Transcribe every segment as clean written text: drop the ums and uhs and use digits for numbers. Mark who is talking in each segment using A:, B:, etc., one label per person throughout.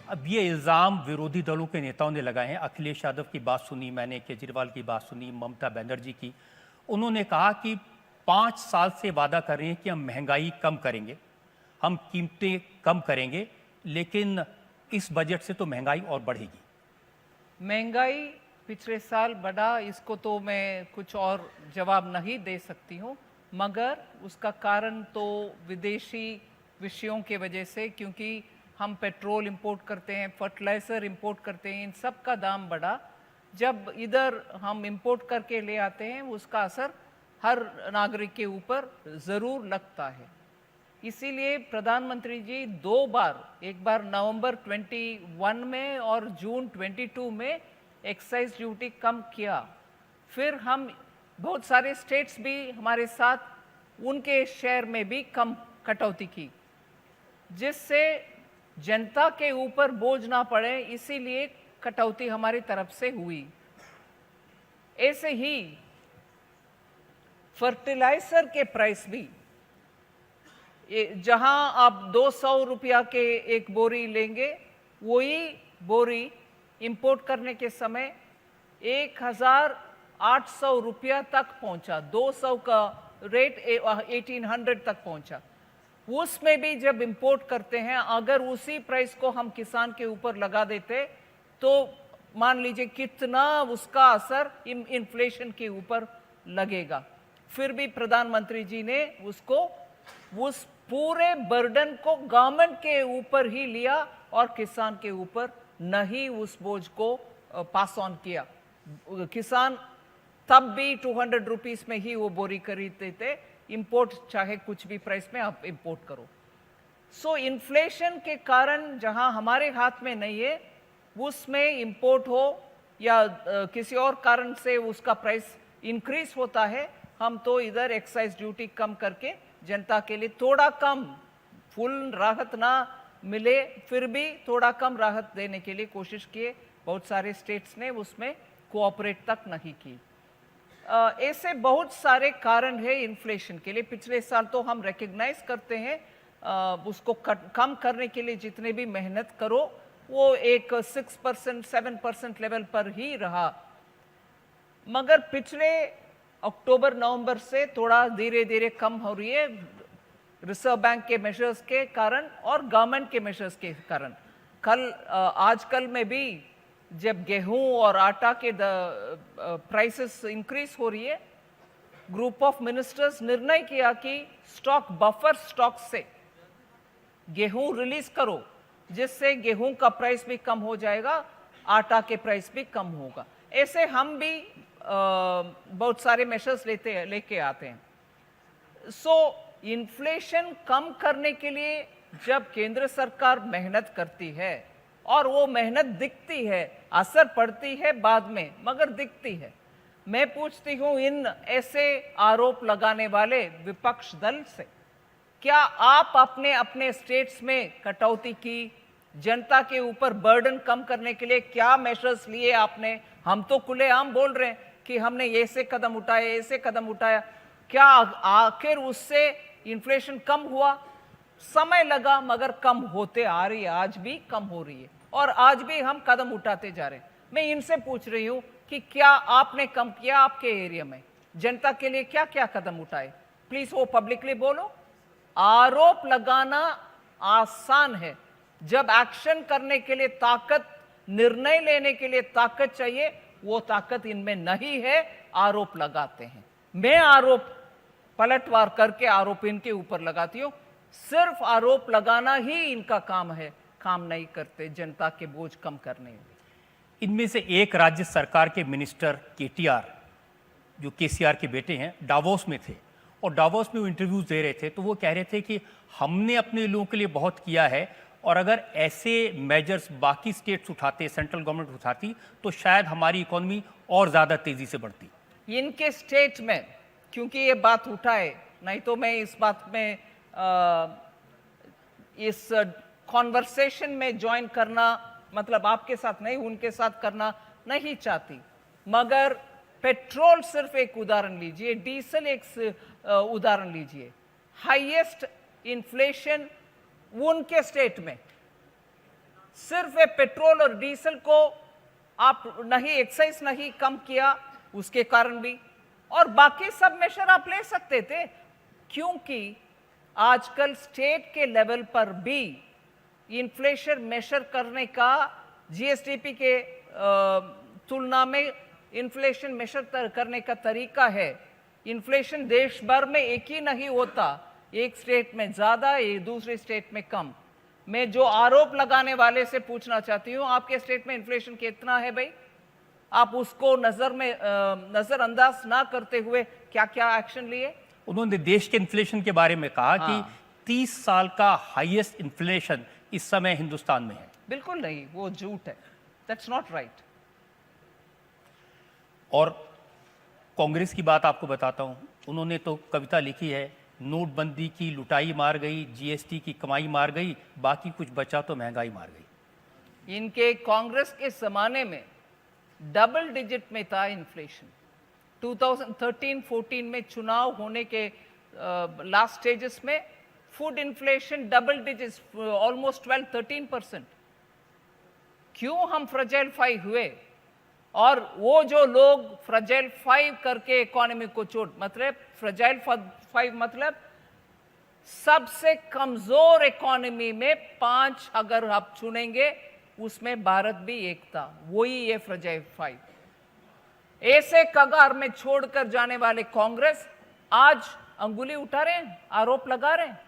A: अब ये इल्ज़ाम विरोधी दलों के नेताओं ने लगाए हैं। अखिलेश यादव की बात सुनी मैंने, केजरीवाल की बात सुनी, ममता बनर्जी की। उन्होंने कहा कि 5 साल से वादा कर रहे हैं कि हम महंगाई कम करेंगे, हम कीमतें कम करेंगे, लेकिन इस बजट से तो महंगाई और बढ़ेगी।
B: महंगाई पिछले साल बढ़ा, इसको तो मैं कुछ और जवाब नहीं दे सकती हूँ, मगर उसका कारण तो विदेशी विषयों के वजह से, क्योंकि हम पेट्रोल इंपोर्ट करते हैं, फर्टिलाइज़र इंपोर्ट करते हैं, इन सब का दाम बढ़ा। जब इधर हम इंपोर्ट करके ले आते हैं, उसका असर हर नागरिक के ऊपर ज़रूर लगता है। इसीलिए प्रधानमंत्री जी 2 बार, एक बार नवंबर 21 में और जून 22 में एक्साइज ड्यूटी कम किया। फिर हम बहुत सारे स्टेट्स भी हमारे साथ, उनके शेयर में भी कम कटौती की, जिससे जनता के ऊपर बोझ ना पड़े, इसीलिए कटौती हमारी तरफ से हुई। ऐसे ही फर्टिलाइजर के प्राइस भी, जहां आप 200 रुपया के एक बोरी लेंगे, वही बोरी इंपोर्ट करने के समय 1800 रुपया तक पहुंचा। 200 का रेट 1800 तक पहुंचा। उसमें भी जब इंपोर्ट करते हैं, अगर उसी प्राइस को हम किसान के ऊपर लगा देते तो मान लीजिए कितना उसका असर इन्फ्लेशन के ऊपर लगेगा। फिर भी प्रधानमंत्री जी ने उस पूरे बर्डन को गवर्नमेंट के ऊपर ही लिया और किसान के ऊपर नहीं उस बोझ को पास ऑन किया। किसान तब भी 200 रुपीस में ही वो बोरी खरीदते थे, इंपोर्ट चाहे कुछ भी प्राइस में आप इंपोर्ट करो। सो इन्फ्लेशन के कारण जहां हमारे हाथ में नहीं है, उसमें इंपोर्ट हो या किसी और कारण से उसका प्राइस इंक्रीज होता है, हम तो इधर एक्साइज ड्यूटी कम करके जनता के लिए थोड़ा कम, फुल राहत ना मिले फिर भी थोड़ा कम राहत देने के लिए कोशिश किए। बहुत सारे स्टेट्स ने उसमें कोऑपरेट तक नहीं की। ऐसे बहुत सारे कारण है इन्फ्लेशन के लिए। पिछले साल तो हम रिकग्नाइज करते हैं, उसको कम करने के लिए जितने भी मेहनत करो, वो एक 6% 7% लेवल पर ही रहा। मगर पिछले अक्टूबर नवंबर से थोड़ा धीरे धीरे कम हो रही है, रिजर्व बैंक के मेजर्स के कारण और गवर्नमेंट के मेजर्स के कारण। आजकल में भी जब गेहूं और आटा के प्राइसेस इंक्रीज हो रही है, ग्रुप ऑफ मिनिस्टर्स निर्णय किया कि स्टॉक बफर स्टॉक से गेहूं रिलीज करो, जिससे गेहूं का प्राइस भी कम हो जाएगा, आटा के प्राइस भी कम होगा। ऐसे हम भी बहुत सारे मेजर्स लेके आते हैं। सो इन्फ्लेशन कम करने के लिए जब केंद्र सरकार मेहनत करती है और वो मेहनत दिखती है, असर पड़ती है बाद में, मगर दिखती है। मैं पूछती हूं इन ऐसे आरोप लगाने वाले विपक्ष दल से, क्या आप अपने अपने स्टेट्स में कटौती की, जनता के ऊपर बर्डन कम करने के लिए क्या मेजर्स लिए आपने? हम तो खुलेआम बोल रहे हैं कि हमने ऐसे कदम उठाए, ऐसे कदम उठाया। क्या आखिर उससे इन्फ्लेशन कम हुआ? समय लगा, मगर कम होते आ रही है, आज भी कम हो रही है और आज भी हम कदम उठाते जा रहे हैं। मैं इनसे पूछ रही हूं कि क्या आपने कम किया? आपके एरिया में जनता के लिए क्या क्या कदम उठाए? प्लीज वो पब्लिकली बोलो। आरोप लगाना आसान है, जब एक्शन करने के लिए ताकत, निर्णय लेने के लिए ताकत चाहिए, वो ताकत इनमें नहीं है, आरोप लगाते हैं। मैं आरोप पलटवार करके आरोप इनके ऊपर लगाती हूं। सिर्फ आरोप लगाना ही इनका काम है, काम नहीं करते जनता के बोझ कम करने में।
A: इनमें से एक राज्य सरकार के मिनिस्टर केटीआर, जो केसीआर के बेटे हैं, डावोस में थे और डावोस में वो इंटरव्यूज दे रहे थे, तो वो कह रहे थे कि हमने अपने लोगों के लिए बहुत किया है और अगर ऐसे मेजर्स बाकी स्टेट्स उठाते, सेंट्रल गवर्नमेंट उठाती, तो शायद हमारी इकोनॉमी और ज़्यादा तेज़ी से बढ़ती।
B: इनके स्टेट में क्योंकि ये बात उठाए, नहीं तो मैं इस बात में इस कॉन्वर्सेशन में ज्वाइन करना, मतलब आपके साथ नहीं, उनके साथ करना नहीं चाहती। मगर पेट्रोल सिर्फ एक उदाहरण लीजिए, डीजल एक उदाहरण लीजिए। हाईएस्ट इन्फ्लेशन उनके स्टेट में सिर्फ ये पेट्रोल और डीजल को आप नहीं एक्साइज नहीं कम किया उसके कारण भी, और बाकी सब मेजर आप ले सकते थे, क्योंकि आजकल स्टेट के लेवल पर भी इन्फ्लेशन मेजर करने का जीएसडीपी के तुलना में इन्फ्लेशन मेजर करने का तरीका है। इन्फ्लेशन देश भर में एक ही नहीं होता, एक स्टेट में ज्यादा, एक दूसरे स्टेट में कम। मैं जो आरोप लगाने वाले से पूछना चाहती हूं, आपके स्टेट में इन्फ्लेशन कितना है भाई? आप उसको नजरअंदाज ना करते हुए क्या क्या एक्शन लिए?
A: उन्होंने देश के इन्फ्लेशन के बारे में कहा कि 30 साल का हाईएस्ट इन्फ्लेशन इस समय हिंदुस्तान में है।
B: बिल्कुल नहीं, वो झूठ है, दैट्स नॉट राइट।
A: और कांग्रेस की बात आपको बताता हूं, उन्होंने तो कविता लिखी है, नोटबंदी की लुटाई मार गई, जीएसटी की कमाई मार गई, बाकी कुछ बचा तो महंगाई मार गई।
B: इनके कांग्रेस के जमाने में डबल डिजिट में था इन्फ्लेशन। 2013-14 में चुनाव होने के लास्ट स्टेजेस में food inflation double digits, almost 12-13%। क्यों हम फ्रजाइल 5 हुए? और वो जो लोग फ्रजाइल 5 करके इकोनॉमी को मतलब फ्रजाइल 5 मतलब सबसे कमजोर इकोनॉमी में 5 अगर आप चुनेंगे, उसमें भारत भी एक था, वही ये फ्रजाइल 5। ऐसे कगार में छोड़कर जाने वाले कांग्रेस आज अंगुली उठा रहे हैं, आरोप लगा रहे हैं।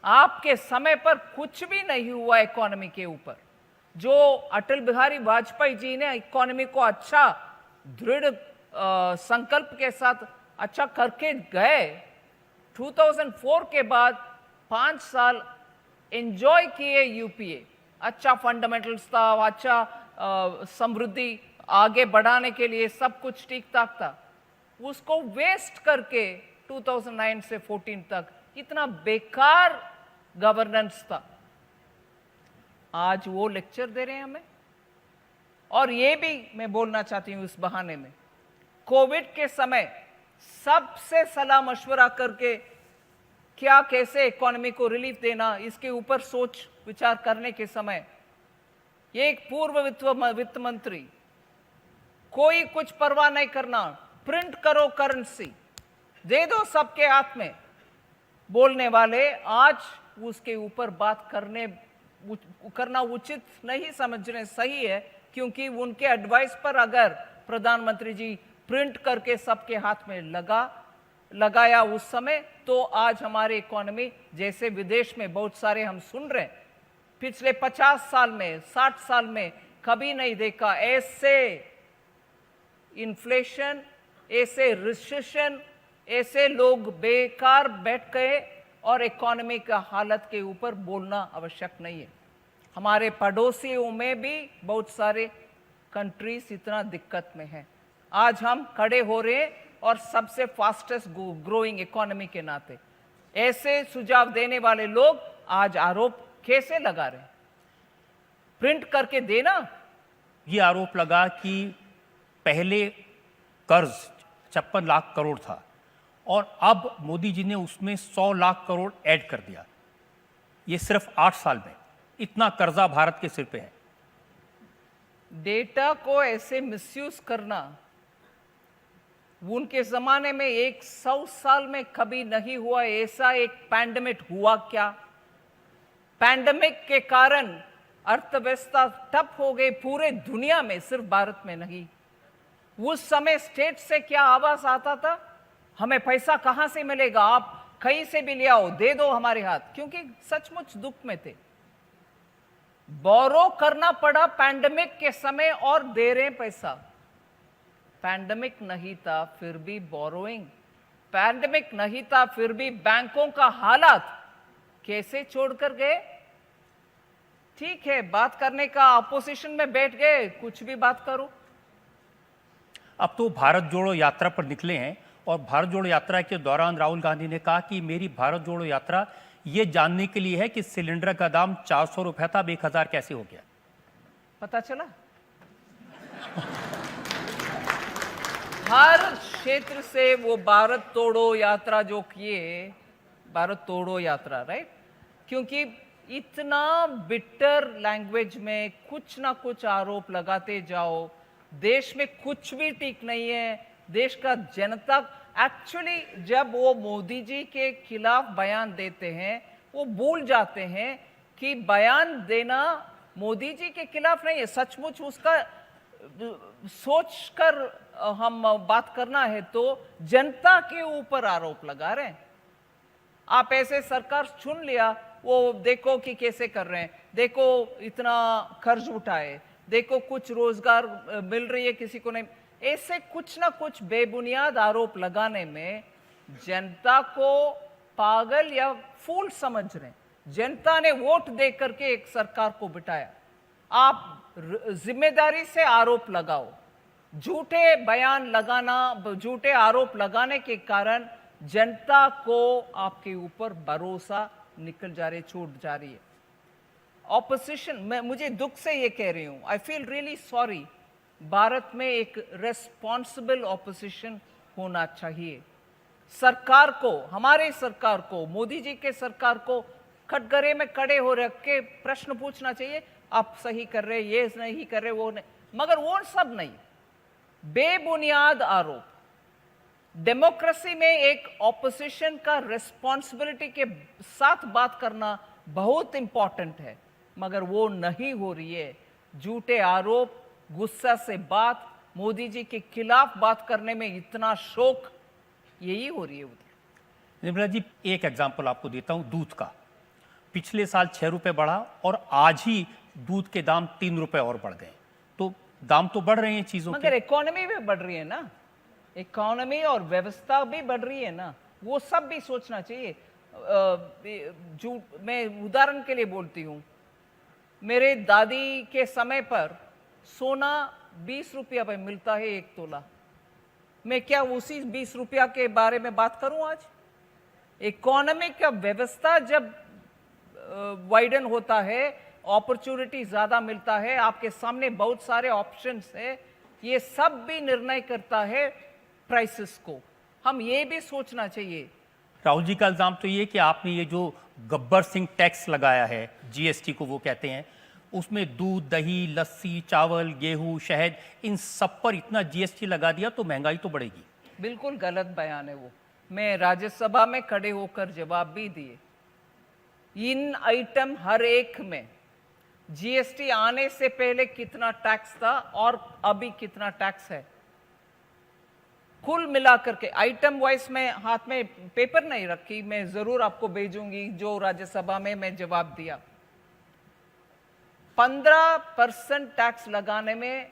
B: आपके समय पर कुछ भी नहीं हुआ इकोनॉमी के ऊपर। जो अटल बिहारी वाजपेयी जी ने इकोनॉमी को अच्छा दृढ़ संकल्प के साथ अच्छा करके गए, 2004 के बाद 5 साल एंजॉय किए यूपीए, अच्छा फंडामेंटल्स था, अच्छा समृद्धि आगे बढ़ाने के लिए सब कुछ ठीक ठाक था, उसको वेस्ट करके 2009 से 14 तक इतना बेकार गवर्नेंस था। आज वो लेक्चर दे रहे हैं हमें। और ये भी मैं बोलना चाहती हूं इस बहाने में, कोविड के समय सबसे सलाह मशवरा करके क्या कैसे इकोनॉमी को रिलीफ देना, इसके ऊपर सोच विचार करने के समय एक पूर्व वित्त मंत्री, कोई कुछ परवाह नहीं करना, प्रिंट करो करेंसी, दे दो सबके हाथ में, बोलने वाले आज उसके ऊपर बात करना उचित नहीं समझने सही है, क्योंकि उनके एडवाइस पर अगर प्रधानमंत्री जी प्रिंट करके सबके हाथ में लगाया उस समय, तो आज हमारी इकोनॉमी जैसे विदेश में बहुत सारे हम सुन रहे हैं, पिछले 50 साल में 60 साल में कभी नहीं देखा ऐसे इन्फ्लेशन, ऐसे रिसेशन, ऐसे लोग बेकार बैठ गए और इकोनॉमी का हालत के ऊपर बोलना आवश्यक नहीं है। हमारे पड़ोसियों में भी बहुत सारे कंट्रीज इतना दिक्कत में हैं। आज हम खड़े हो रहे हैं और सबसे फास्टेस्ट ग्रोइंग इकोनॉमी के नाते ऐसे सुझाव देने वाले लोग आज आरोप कैसे लगा रहे हैं? प्रिंट करके देना।
A: ये आरोप लगा कि पहले कर्ज 56 लाख करोड़ था और अब मोदी जी ने उसमें 100 लाख करोड़ ऐड कर दिया। ये सिर्फ 8 साल में इतना कर्जा भारत के सिर पे है।
B: डेटा को ऐसे मिसयूज करना उनके जमाने में 100 साल में कभी नहीं हुआ। ऐसा एक पैंडेमिक हुआ क्या? पैंडेमिक के कारण अर्थव्यवस्था ठप हो गई पूरे दुनिया में, सिर्फ भारत में नहीं। उस समय स्टेट से क्या आवाज आता था, हमें पैसा कहां से मिलेगा, आप कहीं से भी ले आओ, दे दो हमारे हाथ, क्योंकि सचमुच दुख में थे। बोरो करना पड़ा पैंडेमिक के समय और दे रहे पैसा। पैंडेमिक नहीं था फिर भी बोरोइंग, पैंडेमिक नहीं था फिर भी बैंकों का हालात कैसे छोड़कर गए। ठीक है, बात करने का अपोजिशन में बैठ गए, कुछ भी बात करो।
A: अब तो भारत जोड़ो यात्रा पर निकले हैं और भारत जोड़ो यात्रा के दौरान राहुल गांधी ने कहा कि मेरी भारत जोड़ो यात्रा ये जानने के लिए है कि सिलेंडर का दाम 400 रुपए था, अब 1000 कैसे हो गया।
B: पता चला? हर क्षेत्र से वो भारत तोड़ो यात्रा जो किए, भारत तोड़ो यात्रा, राइट? क्योंकि इतना बिटर लैंग्वेज में कुछ ना कुछ आरोप लगाते जाओ, देश में कुछ भी ठीक नहीं है, देश का जनता एक्चुअली जब वो मोदी जी के खिलाफ बयान देते हैं वो भूल जाते हैं कि बयान देना मोदी जी के खिलाफ नहीं है, सचमुच उसका सोच कर हम बात करना है तो जनता के ऊपर आरोप लगा रहे हैं। आप ऐसे सरकार चुन लिया, वो देखो कि कैसे कर रहे हैं, देखो इतना कर्ज उठाए, देखो कुछ रोजगार मिल रही है किसी को नहीं, ऐसे कुछ ना कुछ बेबुनियाद आरोप लगाने में जनता को पागल या फूल समझ रहे हैं। जनता ने वोट दे करके एक सरकार को बिठाया, आप जिम्मेदारी से आरोप लगाओ। झूठे बयान लगाना, झूठे आरोप लगाने के कारण जनता को आपके ऊपर भरोसा निकल जा रही, छूट जा रही है। ऑपोजिशन, मैं मुझे दुख से ये कह रही हूं, I feel really sorry, Bharat में एक रेस्पॉन्सिबल ऑपोजिशन होना चाहिए। सरकार को, हमारे सरकार को, मोदी जी के सरकार को कटघरे में खड़े हो रख के प्रश्न पूछना चाहिए, आप सही कर रहे, ये नहीं कर रहे, वो नहीं, मगर वो सब नहीं, बेबुनियाद आरोप। डेमोक्रेसी में एक ऑपोजिशन का रिस्पॉन्सिबिलिटी के साथ बात करना बहुत इंपॉर्टेंट है, मगर वो नहीं हो रही है। झूठे आरोप, गुस्सा से बात, मोदी जी के खिलाफ बात करने में इतना शौक, यही हो रही है उधर।
A: निर्मला जी, एक एग्जांपल आपको देता हूं दूध का। पिछले साल 6 रुपए बढ़ा और आज ही दूध के दाम 3 रुपए और बढ़ गए। तो दाम तो बढ़ रहे हैं चीजों
B: मगर
A: के।
B: इकोनॉमी भी बढ़ रही है ना, इकोनॉमी और व्यवस्था भी बढ़ रही है ना, वो सब भी सोचना चाहिए। जो मैं उदाहरण के लिए बोलती हूँ, मेरे दादी के समय पर सोना 20 रुपया पे मिलता है 1 तोला। मैं क्या उसी 20 रुपया के बारे में बात करूं आज? इकोनॉमी का व्यवस्था जब वाइडन होता है, अपॉर्चुनिटी ज्यादा मिलता है, आपके सामने बहुत सारे ऑप्शंस है, ये सब भी निर्णय करता है प्राइसेस को। हम ये भी सोचना चाहिए।
A: राहुल जी का इल्जाम तो ये कि आपने ये जो गब्बर सिंह टैक्स लगाया है, जीएसटी को वो कहते हैं, उसमें दूध, दही, लस्सी, चावल, गेहूं, शहद, इन सब पर इतना जीएसटी लगा दिया तो महंगाई तो बढ़ेगी।
B: बिल्कुल गलत बयान है वो। मैं राज्यसभा में खड़े होकर जवाब भी दिए। इन आइटम हर एक में जीएसटी आने से पहले कितना टैक्स था और अभी कितना टैक्स है, कुल मिलाकर के आइटम वाइज में हाथ में पेपर नहीं रखी, मैं जरूर आपको भेजूंगी जो राज्यसभा में मैं जवाब दिया। 15% टैक्स लगाने में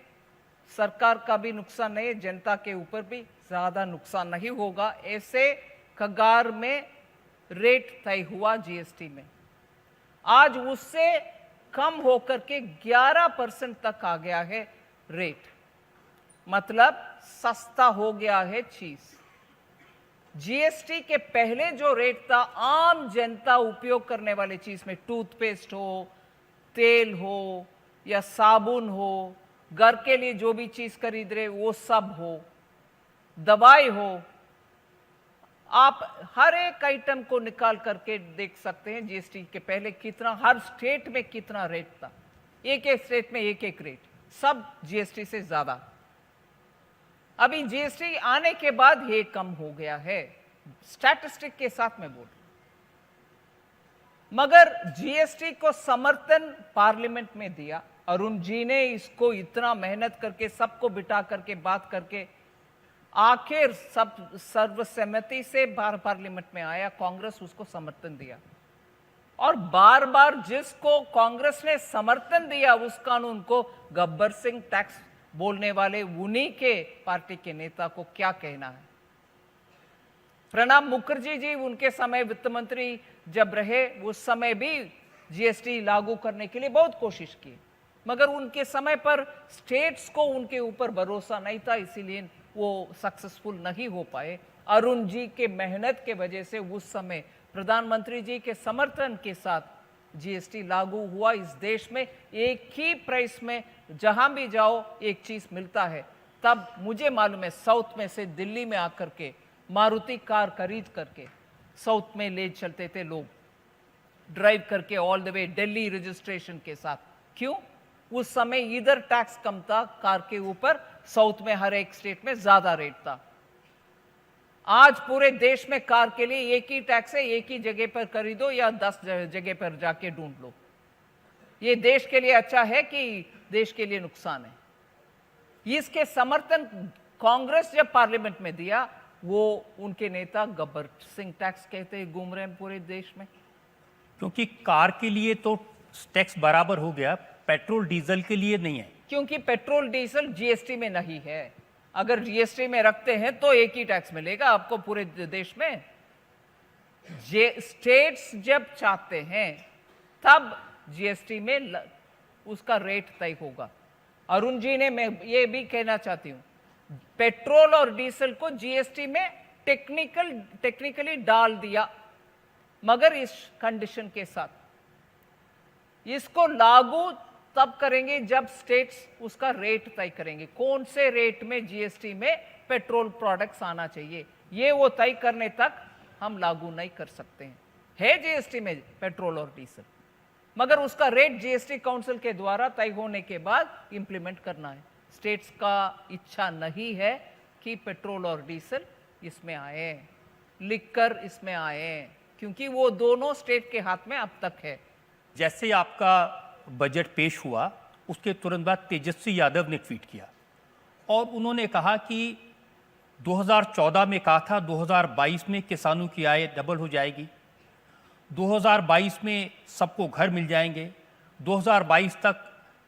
B: सरकार का भी नुकसान नहीं है, जनता के ऊपर भी ज्यादा नुकसान नहीं होगा। ऐसे कगार में रेट तय हुआ जीएसटी में, आज उससे कम होकर के 11% तक आ गया है रेट, मतलब सस्ता हो गया है चीज। जीएसटी के पहले जो रेट था, आम जनता उपयोग करने वाले चीज में, टूथपेस्ट हो, तेल हो या साबुन हो, घर के लिए जो भी चीज खरीद रहे वो सब हो, दवाई हो, आप हर एक आइटम को निकाल करके देख सकते हैं जीएसटी के पहले कितना, हर स्टेट में कितना रेट था, एक एक स्टेट में एक एक रेट, सब जीएसटी से ज्यादा। अभी जीएसटी आने के बाद ये कम हो गया है, स्टैटिस्टिक के साथ में बोल। मगर जीएसटी को समर्थन पार्लियामेंट में दिया, अरुण जी ने इसको इतना मेहनत करके सबको बिठा करके बात करके आखिर सब सर्वसम्मति से पार्लियामेंट में आया, कांग्रेस उसको समर्थन दिया। और बार बार जिसको कांग्रेस ने समर्थन दिया उस कानून को गब्बर सिंह टैक्स बोलने वाले उन्हीं के पार्टी के नेता को क्या कहना है। प्रणब मुखर्जी जी उनके समय वित्त मंत्री जब रहे, उस समय भी जीएसटी लागू करने के लिए बहुत कोशिश की, मगर उनके समय पर स्टेट्स को उनके ऊपर भरोसा नहीं था, इसीलिए वो सक्सेसफुल नहीं हो पाए। अरुण जी के मेहनत के वजह से उस समय प्रधानमंत्री जी के समर्थन के साथ जीएसटी लागू हुआ। इस देश में एक ही प्राइस में जहां भी जाओ एक चीज मिलता है। तब मुझे मालूम है साउथ में से दिल्ली में आकर के मारुति कार खरीद करके साउथ में ले चलते थे लोग। ड्राइव करके all the way Delhi registration के साथ। क्यों? उस समय इधर टैक्स कम था कार के ऊपर, साउथ में हर एक स्टेट में ज्यादा रेट था। आज पूरे देश में कार के लिए एक ही टैक्स है, एक ही जगह पर खरीदो या 10 जगह पर जाके ढूंढ लो। ये देश के लिए अच्छा है कि देश के लिए नुकसान है? इसके समर्थन कांग्रेस जब पार्लियामेंट में दिया, वो उनके नेता गब्बर सिंह टैक्स कहते घूम रहे हैं पूरे देश में।
A: क्योंकि कार के लिए तो टैक्स बराबर हो गया, पेट्रोल डीजल के लिए नहीं है।
B: क्योंकि पेट्रोल डीजल जीएसटी में नहीं है। अगर जीएसटी में रखते हैं तो एक ही टैक्स मिलेगा आपको पूरे देश में। स्टेट्स जब चाहते हैं तब जीएसटी में उसका रेट तय होगा। अरुण जी ने, मैं ये भी कहना चाहती हूं, पेट्रोल और डीजल को जीएसटी में टेक्निकली डाल दिया, मगर इस कंडीशन के साथ इसको लागू तब करेंगे जब स्टेट्स उसका रेट तय करेंगे, कौन से रेट में जीएसटी में पेट्रोल प्रोडक्ट्स आना चाहिए, ये वो तय करने तक हम लागू नहीं कर सकते हैं। है जीएसटी में पेट्रोल और डीजल, मगर उसका रेट जीएसटी काउंसिल के द्वारा तय होने के बाद इंप्लीमेंट करना है। स्टेट्स का इच्छा नहीं है कि पेट्रोल और डीजल इसमें आए, लिकर इसमें आए, क्योंकि वो दोनों स्टेट के हाथ में अब तक है।
A: जैसे आपका बजट पेश हुआ, उसके तुरंत बाद तेजस्वी यादव ने ट्वीट किया और उन्होंने कहा कि 2014 में कहा था 2022 में किसानों की आय डबल हो जाएगी, 2022 में सबको घर मिल जाएंगे, 2022 तक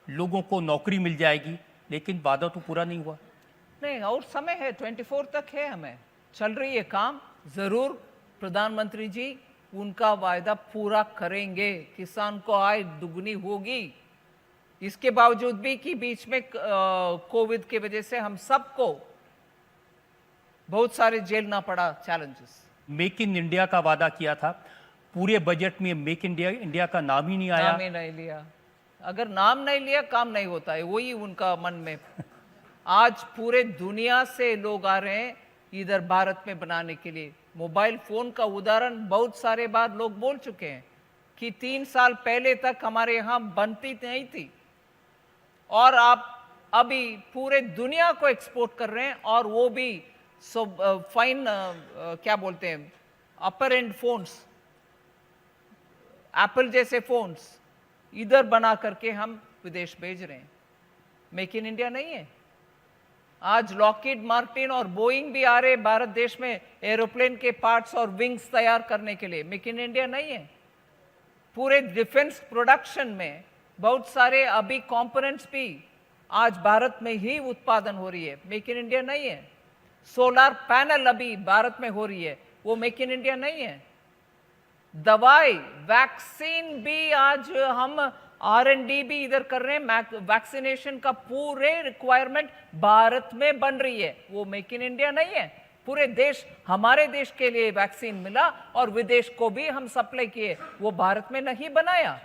A: लोगों को नौकरी मिल जाएगी, लेकिन वादा तो पूरा नहीं हुआ।
B: नहीं, और समय है, 24 तक है, हमें चल रही है काम। जरूर प्रधानमंत्री जी उनका वायदा पूरा करेंगे, किसान को आय दुगनी होगी। इसके बावजूद भी कि बीच में कोविड की वजह से हम सबको बहुत सारे झेलना पड़ा चैलेंजेस।
A: मेक इन इंडिया का वादा किया था, पूरे बजट में मेक इंडिया का नाम ही नहीं आया।
B: नाम ही नहीं लिया। अगर नाम नहीं लिया काम नहीं होता है, वही उनका मन में। आज पूरे दुनिया से लोग आ रहे हैं इधर भारत में बनाने के लिए। मोबाइल फोन का उदाहरण बहुत सारे बार लोग बोल चुके हैं कि 3 साल पहले तक हमारे यहाँ बनती नहीं थी और आप अभी पूरे दुनिया को एक्सपोर्ट कर रहे हैं, और वो भी फाइन क्या बोलते हैं, अपर एंड फोन्स, एप्पल जैसे फोन्स इधर बना करके हम विदेश भेज रहे हैं। मेक इन इंडिया नहीं है। आज लॉकहीड मार्टिन और बोइंग भी आ रहे भारत देश में एरोप्लेन के पार्ट्स और विंग्स तैयार करने के लिए। मेक इन इंडिया नहीं है। पूरे डिफेंस प्रोडक्शन में बहुत सारे अभी कंपोनेंट्स भी आज भारत में ही उत्पादन हो रही है, मेक इन इंडिया नहीं है। सोलर पैनल अभी भारत में हो रही है, वो मेक इन इंडिया नहीं है। दवाई, वैक्सीन भी आज हम R&D भी इधर कर रहे हैं। वैक्सीनेशन का पूरे रिक्वायरमेंट भारत में बन रही है, वो मेक इन इंडिया नहीं है। पूरे देश, हमारे देश के लिए वैक्सीन मिला और विदेश को भी हम सप्लाई किए, वो भारत में नहीं बनाया।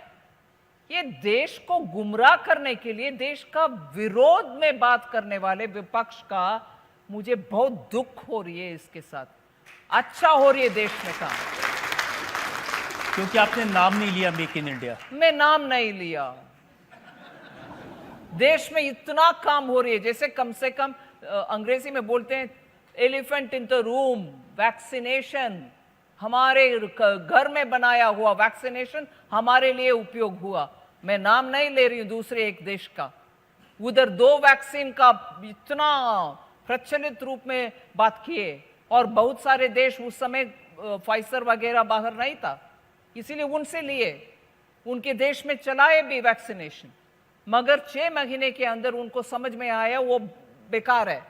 B: ये देश को गुमराह करने के लिए, देश का विरोध में बात करने वाले विपक्ष का मुझे बहुत दुख हो रही है इसके साथ। अच्छा हो रही है देश में काम,
A: क्योंकि आपने नाम नहीं लिया मेक इन इंडिया।
B: मैं नाम नहीं लिया। देश में इतना काम हो रही है, जैसे कम से कम अंग्रेजी में बोलते हैं elephant in the room, vaccination. हमारे घर में बनाया हुआ वैक्सीनेशन हमारे लिए उपयोग हुआ। मैं नाम नहीं ले रही हूं दूसरे एक देश का। उधर 2 वैक्सीन का इतना प्रचलित रूप में बात किए, और बहुत सारे देश उस समय फाइजर वगैरह बाहर नहीं था, इसीलिए उनसे लिए, उनके देश में चलाए भी वैक्सीनेशन, मगर 6 महीने के अंदर उनको समझ में आया वो बेकार है।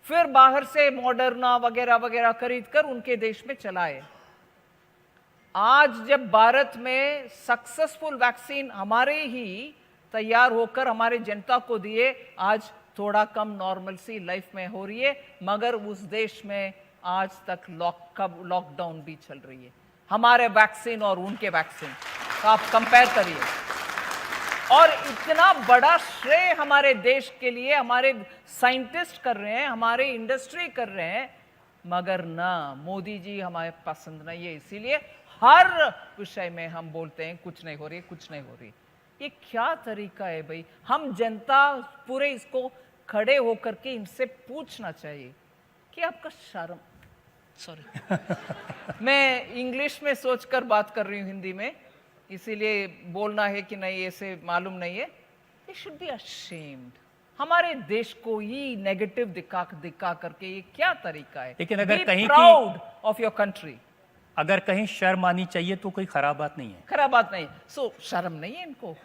B: फिर बाहर से मॉडर्ना वगैरह वगैरह खरीद कर उनके देश में चलाए। आज जब भारत में सक्सेसफुल वैक्सीन हमारे ही तैयार होकर हमारे जनता को दिए, आज थोड़ा कम नॉर्मलसी लाइफ में हो रही है, मगर उस देश में आज तक लॉकडाउन भी चल रही है। हमारे वैक्सीन और उनके वैक्सीन का आप कंपेयर करिए, और इतना बड़ा श्रेय हमारे देश के लिए हमारे साइंटिस्ट कर रहे हैं, हमारे इंडस्ट्री कर रहे हैं, मगर ना, मोदी जी हमारे पसंद नहीं है, इसीलिए हर विषय में हम बोलते हैं कुछ नहीं हो रही, कुछ नहीं हो रही। ये क्या तरीका है भाई? हम जनता पूरे इसको खड़े होकर के इनसे पूछना चाहिए कि आपका शर्म, सॉरी मैं इंग्लिश में सोचकर बात कर रही हूँ हिंदी में, इसीलिए बोलना है कि नहीं ऐसे मालूम नहीं है। They should be ashamed. हमारे देश को ही नेगेटिव दिखा करके ये क्या तरीका है?
A: लेकिन अगर कहीं
B: प्राउड ऑफ योर कंट्री।
A: अगर कहीं शर्म आनी चाहिए तो कोई खराब बात नहीं है।
B: खराब बात नहीं, सो शर्म नहीं है इनको।